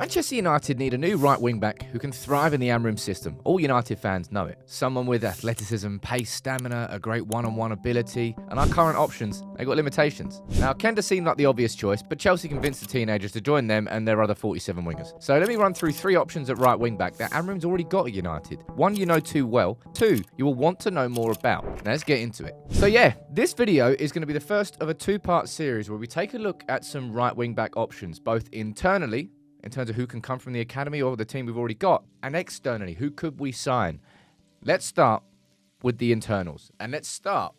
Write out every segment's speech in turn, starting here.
Manchester United need a new right wing-back who can thrive in the Amorim system. All United fans know it. Someone with athleticism, pace, stamina, a great one-on-one ability, and our current options, they've got limitations. Now, Kenda seemed like the obvious choice, but Chelsea convinced the teenagers to join them and their other 47 wingers. So let me run through 3 options at right wing-back that Amorim's already got at United. 1 you know too well, 2 you will want to know more about. Now let's get into it. So yeah, this video is going to be the first of a 2-part series where we take a look at some right wing-back options, both internally, in terms of who can come from the academy or the team we've already got, and externally, who could we sign? Let's start with the internals, and let's start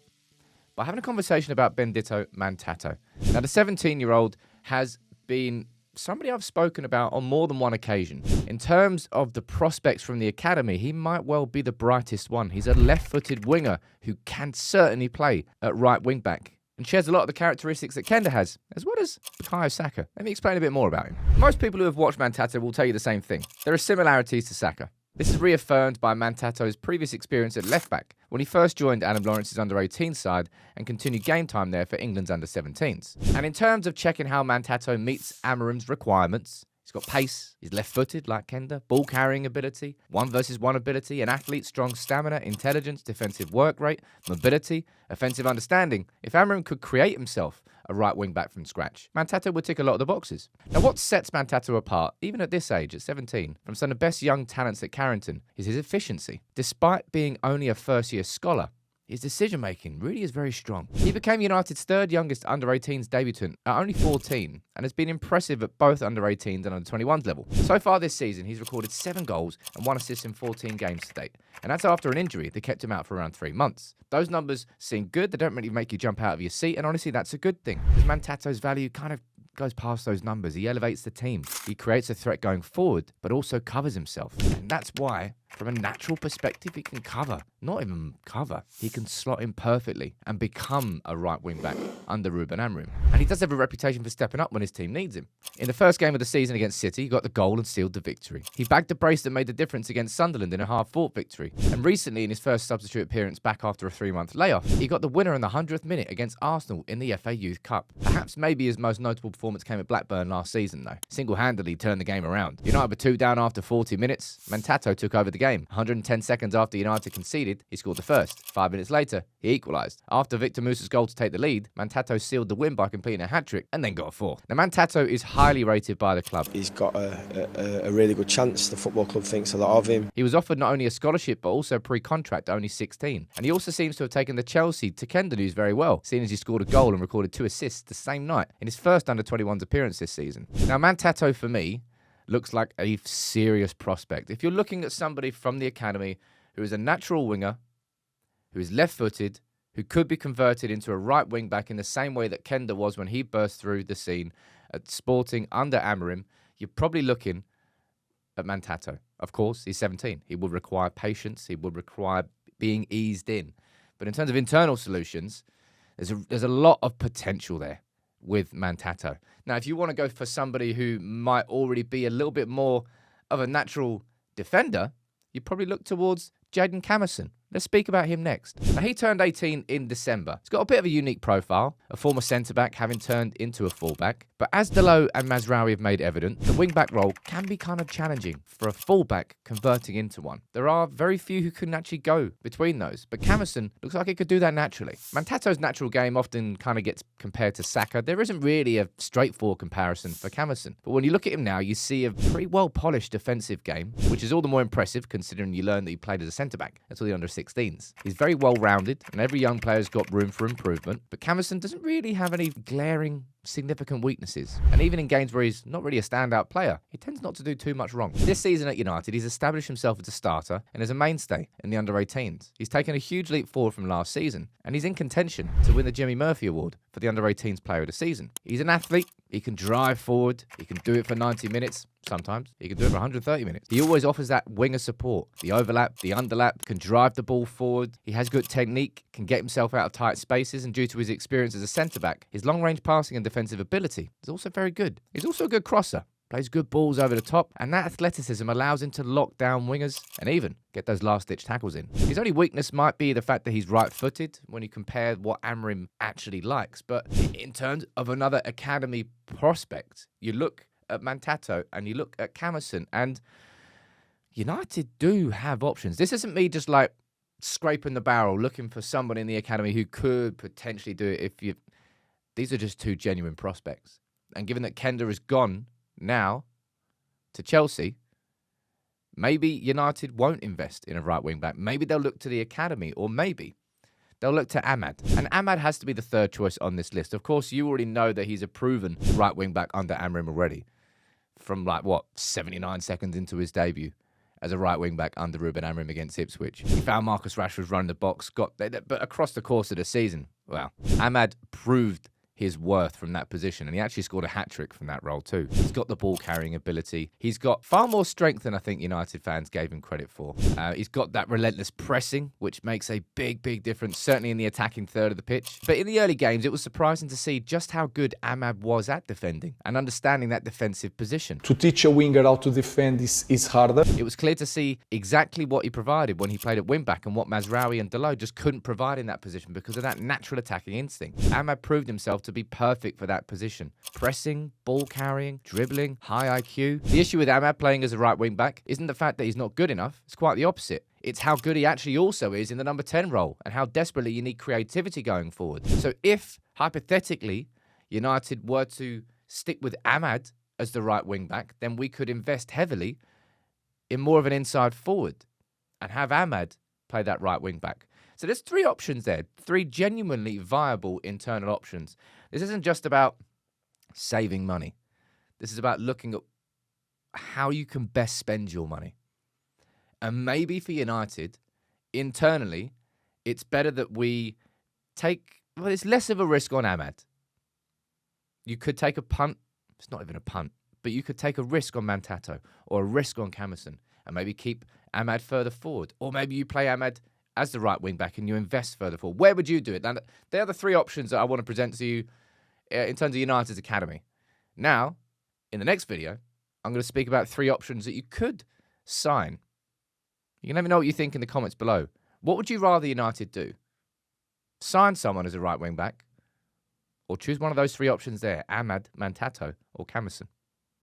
by having a conversation about Benedetto Mantato. Now, the 17-year-old has been somebody I've spoken about on more than one occasion. In terms of the prospects from the academy, he might well be the brightest one. He's a left-footed winger who can certainly play at right wing-back, and shares a lot of the characteristics that Kenda has, as well as Bukayo Saka. Let me explain a bit more about him. Most people who have watched Mantato will tell you the same thing. There are similarities to Saka. This is reaffirmed by Mantato's previous experience at left-back, when he first joined Adam Lawrence's under-18 side and continued game time there for England's under-17s. And in terms of checking how Mantato meets Amorim's requirements, he's got pace, he's left-footed like Kenda, ball-carrying ability, 1-versus-1 ability, an athlete, strong stamina, intelligence, defensive work rate, mobility, offensive understanding. If Amorim could create himself a right wing-back from scratch, Mantato would tick a lot of the boxes. Now, what sets Mantato apart, even at this age, at 17, from some of the best young talents at Carrington, is his efficiency. Despite being only a first-year scholar, his decision-making really is very strong. He became United's 3rd youngest under-18s debutant at only 14 and has been impressive at both under-18s and under-21s level. So far this season, he's recorded 7 goals and 1 assist in 14 games to date. And that's after an injury that kept him out for around 3 months. Those numbers seem good. They don't really make you jump out of your seat. And honestly, that's a good thing, because Mantato's value kind of goes past those numbers. He elevates the team. He creates a threat going forward, but also covers himself. And that's why, from a natural perspective, he can cover. Not even cover. He can slot in perfectly and become a right wing back under Ruben Amorim. And he does have a reputation for stepping up when his team needs him. In the first game of the season against City, he got the goal and sealed the victory. He bagged the brace that made the difference against Sunderland in a hard-fought victory. And recently, in his first substitute appearance back after a 3-month layoff, he got the winner in the 100th minute against Arsenal in the FA Youth Cup. Perhaps maybe his most notable performance came at Blackburn last season, though. Single-handedly turned the game around. United were 2 down after 40 minutes. Mantato took over the game. 110 seconds after United conceded, he scored the first. 5 minutes later, he equalised. After Victor Musa's goal to take the lead, Mantato sealed the win by completing a hat-trick and then got a 4th. Now, Mantato is highly rated by the club. He's got a really good chance. The football club thinks a lot of him. He was offered not only a scholarship, but also pre-contract at only 16. And he also seems to have taken the Chelsea to Kenda news very well, seeing as he scored a goal and recorded 2 assists the same night in his first under-21s appearance this season. Now, Mantato, for me, looks like a serious prospect. If you're looking at somebody from the academy who is a natural winger, who is left-footed, who could be converted into a right wing-back in the same way that Kenda was when he burst through the scene at Sporting under Amorim, you're probably looking at Mantato. Of course, he's 17. He will require patience. He will require being eased in. But in terms of internal solutions, there's a lot of potential there with Mantato. Now, if you want to go for somebody who might already be a little bit more of a natural defender, you probably look towards Jayden Camerson. Let's speak about him next. Now, he turned 18 in December. He's got a bit of a unique profile, a former centre-back having turned into a full-back. But as Diallo and Mazraoui have made evident, the wing-back role can be kind of challenging for a full-back converting into one. There are very few who can actually go between those, but Camerson looks like he could do that naturally. Mantato's natural game often kind of gets compared to Saka. There isn't really a straightforward comparison for Camerson. But when you look at him now, you see a pretty well-polished defensive game, which is all the more impressive considering you learn that he played as a centre-back until the under-16s. He's very well-rounded, and every young player's got room for improvement, but Camerson doesn't really have any glaring significant weaknesses. And even in games where he's not really a standout player, he tends not to do too much wrong. This season at United, he's established himself as a starter and as a mainstay in the under-18s. He's taken a huge leap forward from last season, and he's in contention to win the Jimmy Murphy Award for the under-18s player of the season. He's an athlete. He can drive forward. He can do it for 90 minutes. Sometimes he can do it for 130 minutes. He always offers that winger support. The overlap, the underlap, can drive the ball forward. He has good technique, can get himself out of tight spaces, and due to his experience as a centre-back, his long-range passing and defensive ability is also very good. He's also a good crosser. Plays good balls over the top, and that athleticism allows him to lock down wingers and even get those last-ditch tackles in. His only weakness might be the fact that he's right-footed when you compare what Amorim actually likes. But in terms of another academy prospect, you look at Mantato and you look at Camerson, and United do have options. This isn't me just like scraping the barrel, looking for someone in the academy who could potentially do it if you... These are just two genuine prospects. And given that Kender is gone now to Chelsea, maybe United won't invest in a right wing back. Maybe they'll look to the academy, or maybe they'll look to Ahmad. And Ahmad has to be the third choice on this list. Of course, you already know that he's a proven right wing back under Amorim already. From 79 seconds into his debut as a right wing back under Ruben Amorim against Ipswich. He found Marcus Rashford running the box, but across the course of the season, well, Ahmad proved his worth from that position, and he actually scored a hat-trick from that role too. He's got the ball-carrying ability. He's got far more strength than I think United fans gave him credit for. He's got that relentless pressing, which makes a big, big difference, certainly in the attacking third of the pitch. But in the early games, it was surprising to see just how good Ahmad was at defending and understanding that defensive position. To teach a winger how to defend is harder. It was clear to see exactly what he provided when he played at wing-back and what Mazraoui and Diallo just couldn't provide in that position because of that natural attacking instinct. Ahmad proved himself to be perfect for that position. Pressing, ball carrying, dribbling, high IQ. The issue with Ahmad playing as a right wing back isn't the fact that he's not good enough. It's quite the opposite. It's how good he actually also is in the number 10 role and how desperately you need creativity going forward. So if, hypothetically, United were to stick with Ahmad as the right wing back, then we could invest heavily in more of an inside forward and have Ahmad play that right wing back. So there's three options there, three genuinely viable internal options. This isn't just about saving money. This is about looking at how you can best spend your money. And maybe for United, internally, it's better that we take... Well, it's less of a risk on Ahmad. You could take a punt. It's not even a punt. But you could take a risk on Mantato or a risk on Camerson and maybe keep Ahmad further forward. Or maybe you play Ahmad as the right wing back and you invest further forward. Where would you do it? Now, they're the three options that I want to present to you in terms of United's academy. Now, in the next video, I'm going to speak about three options that you could sign. You can let me know what you think in the comments below. What would you rather United do? Sign someone as a right wing back, or choose one of those three options there, Ahmad, Mantato, or Camerson?